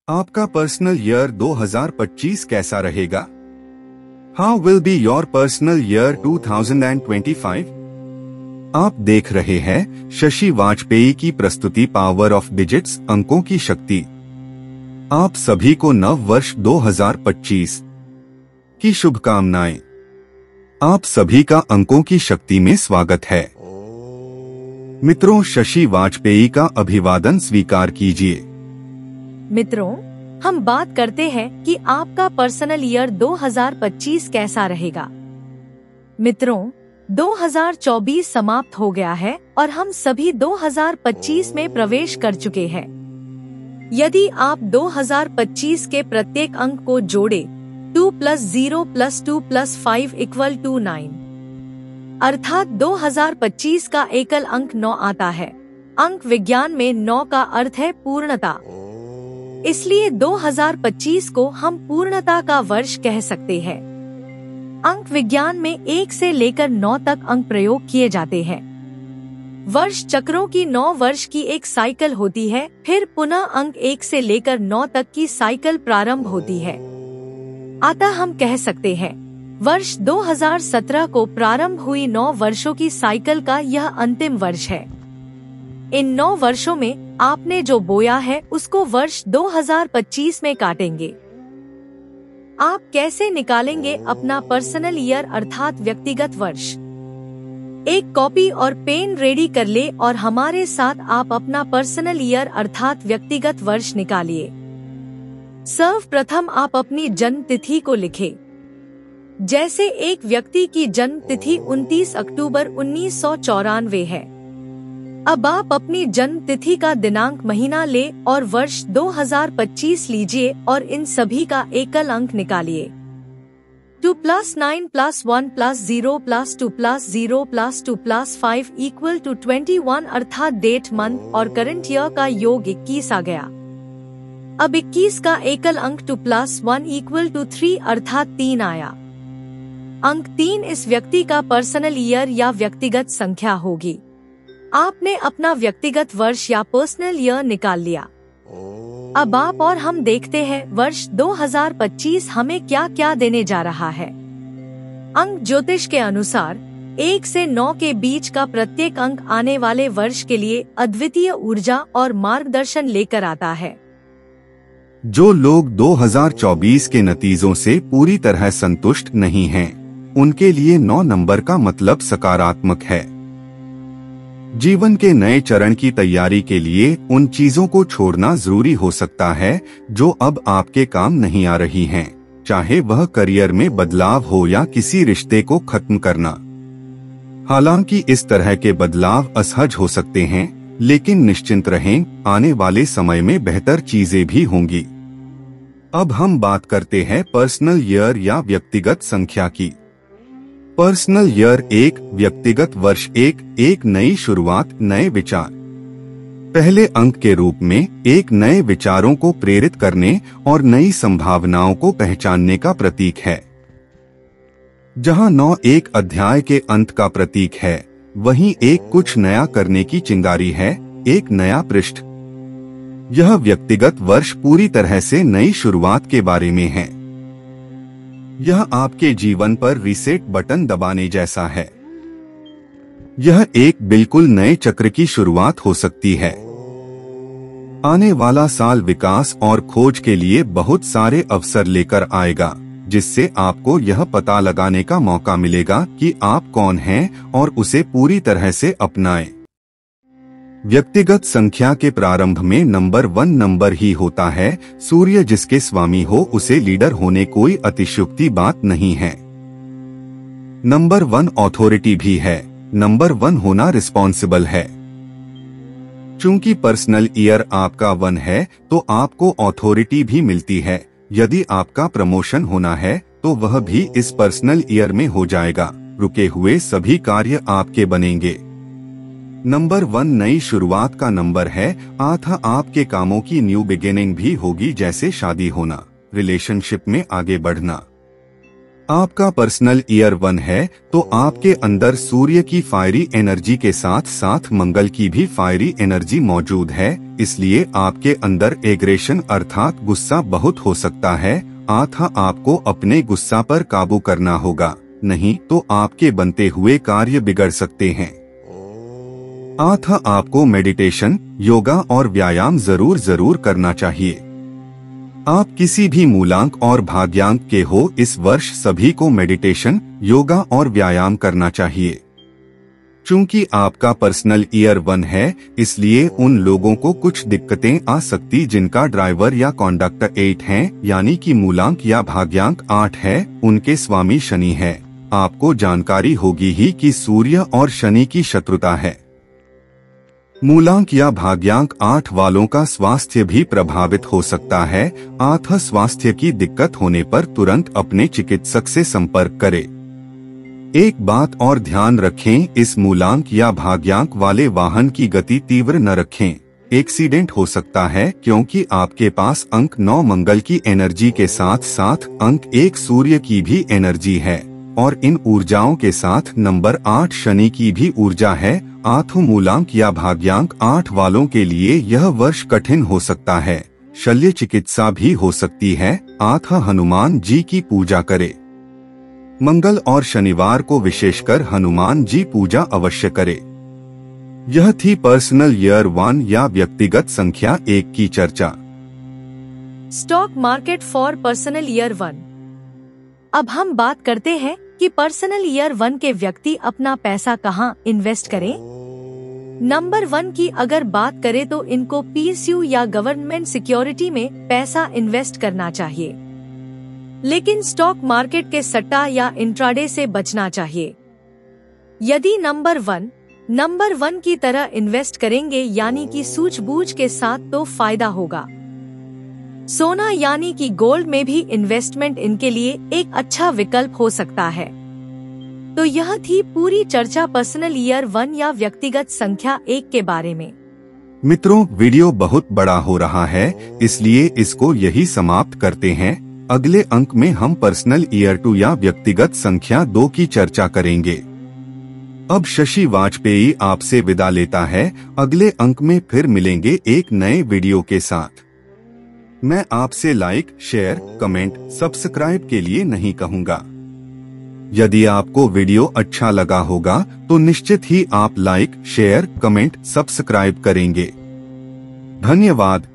आपका personal year 2025 कैसा रहेगा? How will be your personal year 2025? आप देख रहे हैं शशि वाजपेयी की प्रस्तुति पावर ऑफ डिजिट्स, अंकों की शक्ति। आप सभी को नव वर्ष 2025 की शुभकामनाएं। आप सभी का अंकों की शक्ति में स्वागत है। मित्रों, शशि वाजपेयी का अभिवादन स्वीकार कीजिए। मित्रों, हम बात करते हैं कि आपका पर्सनल ईयर 2025 कैसा रहेगा। मित्रों, 2024 समाप्त हो गया है और हम सभी 2025 में प्रवेश कर चुके हैं। यदि आप 2025 के प्रत्येक अंक को जोड़े 2 + 0 + 2 + 5 = 9, अर्थात 2025 का एकल अंक 9 आता है। अंक विज्ञान में 9 का अर्थ है पूर्णता, इसलिए 2025 को हम पूर्णता का वर्ष कह सकते हैं। अंक विज्ञान में 1 से लेकर 9 तक अंक प्रयोग किए जाते हैं। वर्ष चक्रों की 9 वर्ष की एक साइकिल होती है, फिर पुनः अंक 1 से लेकर 9 तक की साइकिल प्रारंभ होती है। अतः हम कह सकते हैं वर्ष 2017 को प्रारंभ हुई 9 वर्षों की साइकिल का यह अंतिम वर्ष है। इन 9 वर्षों में आपने जो बोया है उसको वर्ष 2025 में काटेंगे। आप कैसे निकालेंगे अपना पर्सनल ईयर अर्थात व्यक्तिगत वर्ष? एक कॉपी और पेन रेडी कर ले और हमारे साथ आप अपना पर्सनल ईयर अर्थात व्यक्तिगत वर्ष निकालिए। सर्वप्रथम आप अपनी जन्म तिथि को लिखें। जैसे एक व्यक्ति की जन्म तिथि 29 अक्टूबर 1994 है। अब आप अपनी जन्म तिथि का दिनांक, महीना ले और वर्ष 2025 लीजिए और इन सभी का एकल अंक निकालिए। 2 + 9 + 1 + 0 + 2 + 0 + 2 + 5 = 21, अर्थात डेट, मंथ और करंट ईयर का योग 21 आ गया। अब 21 का एकल अंक 2 + 1 = 3, अर्थात 3 आया। अंक 3 इस व्यक्ति का पर्सनल ईयर या व्यक्तिगत संख्या होगी। आपने अपना व्यक्तिगत वर्ष या पर्सनल ईयर निकाल लिया। अब आप और हम देखते हैं वर्ष 2025 हमें क्या क्या देने जा रहा है। अंक ज्योतिष के अनुसार 1 से 9 के बीच का प्रत्येक अंक आने वाले वर्ष के लिए अद्वितीय ऊर्जा और मार्गदर्शन लेकर आता है। जो लोग 2024 के नतीजों से पूरी तरह संतुष्ट नहीं हैं, उनके लिए 9 नंबर का मतलब सकारात्मक है। जीवन के नए चरण की तैयारी के लिए उन चीजों को छोड़ना जरूरी हो सकता है जो अब आपके काम नहीं आ रही हैं, चाहे वह करियर में बदलाव हो या किसी रिश्ते को खत्म करना। हालांकि इस तरह के बदलाव असहज हो सकते हैं, लेकिन निश्चिंत रहें, आने वाले समय में बेहतर चीजें भी होंगी। अब हम बात करते हैं पर्सनल ईयर या व्यक्तिगत संख्या की। पर्सनल ईयर 1, व्यक्तिगत वर्ष 1, एक नई शुरुआत, नए विचार। पहले अंक के रूप में एक नए विचारों को प्रेरित करने और नई संभावनाओं को पहचानने का प्रतीक है। जहां 9 एक अध्याय के अंत का प्रतीक है, वहीं 1 कुछ नया करने की चिंगारी है, एक नया पृष्ठ। यह व्यक्तिगत वर्ष पूरी तरह से नई शुरुआत के बारे में है। यह आपके जीवन पर रीसेट बटन दबाने जैसा है। यह एक बिल्कुल नए चक्र की शुरुआत हो सकती है। आने वाला साल विकास और खोज के लिए बहुत सारे अवसर लेकर आएगा, जिससे आपको यह पता लगाने का मौका मिलेगा कि आप कौन हैं और उसे पूरी तरह से अपनाएं। व्यक्तिगत संख्या के प्रारंभ में नंबर 1 नंबर ही होता है। सूर्य जिसके स्वामी हो उसे लीडर होने कोई अतिशयोक्ति बात नहीं है। नंबर 1 अथॉरिटी भी है। नंबर 1 होना रिस्पॉन्सिबल है। चूंकि पर्सनल ईयर आपका 1 है, तो आपको अथॉरिटी भी मिलती है। यदि आपका प्रमोशन होना है तो वह भी इस पर्सनल ईयर में हो जाएगा। रुके हुए सभी कार्य आपके बनेंगे। नंबर 1 नई शुरुआत का नंबर है, अतः आपके कामों की न्यू बिगिनिंग भी होगी, जैसे शादी होना, रिलेशनशिप में आगे बढ़ना। आपका पर्सनल ईयर 1 है तो आपके अंदर सूर्य की फायरी एनर्जी के साथ साथ मंगल की भी फायरी एनर्जी मौजूद है, इसलिए आपके अंदर एग्रेशन अर्थात गुस्सा बहुत हो सकता है। आपको अपने गुस्सा पर काबू करना होगा, नहीं तो आपके बनते हुए कार्य बिगड़ सकते हैं। आपको मेडिटेशन, योगा और व्यायाम जरूर करना चाहिए। आप किसी भी मूलांक और भाग्यांक के हो, इस वर्ष सभी को मेडिटेशन, योगा और व्यायाम करना चाहिए। चूंकि आपका पर्सनल ईयर 1 है, इसलिए उन लोगों को कुछ दिक्कतें आ सकती जिनका ड्राइवर या कंडक्टर 8 हैं, यानी कि मूलांक या भाग्यांक 8 है, उनके स्वामी शनि है। आपको जानकारी होगी ही कि सूर्य और शनि की शत्रुता है। मूलांक या भाग्यांक 8 वालों का स्वास्थ्य भी प्रभावित हो सकता है। स्वास्थ्य की दिक्कत होने पर तुरंत अपने चिकित्सक से संपर्क करें। एक बात और ध्यान रखें, इस मूलांक या भाग्यांक वाले वाहन की गति तीव्र न रखें, एक्सीडेंट हो सकता है, क्योंकि आपके पास अंक 9 मंगल की एनर्जी के साथ साथ अंक 1 सूर्य की भी एनर्जी है और इन ऊर्जाओं के साथ नंबर 8 शनि की भी ऊर्जा है। मूलांक या भाग्यांक 8 वालों के लिए यह वर्ष कठिन हो सकता है, शल्य चिकित्सा भी हो सकती है। हनुमान जी की पूजा करें। मंगल और शनिवार को विशेषकर हनुमान जी पूजा अवश्य करें। यह थी पर्सनल ईयर 1 या व्यक्तिगत संख्या 1 की चर्चा। Stock market for personal year 1। अब हम बात करते हैं कि पर्सनल ईयर 1 के व्यक्ति अपना पैसा कहां इन्वेस्ट करें। नंबर 1 की अगर बात करें तो इनको पीएसयू या गवर्नमेंट सिक्योरिटी में पैसा इन्वेस्ट करना चाहिए, लेकिन स्टॉक मार्केट के सट्टा या इंट्राडे से बचना चाहिए। यदि नंबर 1 की तरह इन्वेस्ट करेंगे यानी कि सूझबूझ के साथ, तो फायदा होगा। सोना यानी कि गोल्ड में भी इन्वेस्टमेंट इनके लिए एक अच्छा विकल्प हो सकता है। तो यह थी पूरी चर्चा पर्सनल ईयर 1 या व्यक्तिगत संख्या 1 के बारे में। मित्रों, वीडियो बहुत बड़ा हो रहा है, इसलिए इसको यही समाप्त करते हैं। अगले अंक में हम पर्सनल ईयर 2 या व्यक्तिगत संख्या 2 की चर्चा करेंगे। अब शशि वाजपेयी आपसे विदा लेता है। अगले अंक में फिर मिलेंगे एक नए वीडियो के साथ। मैं आपसे लाइक, शेयर, कमेंट, सब्सक्राइब के लिए नहीं कहूँगा। यदि आपको वीडियो अच्छा लगा होगा तो निश्चित ही आप लाइक, शेयर, कमेंट, सब्सक्राइब करेंगे। धन्यवाद।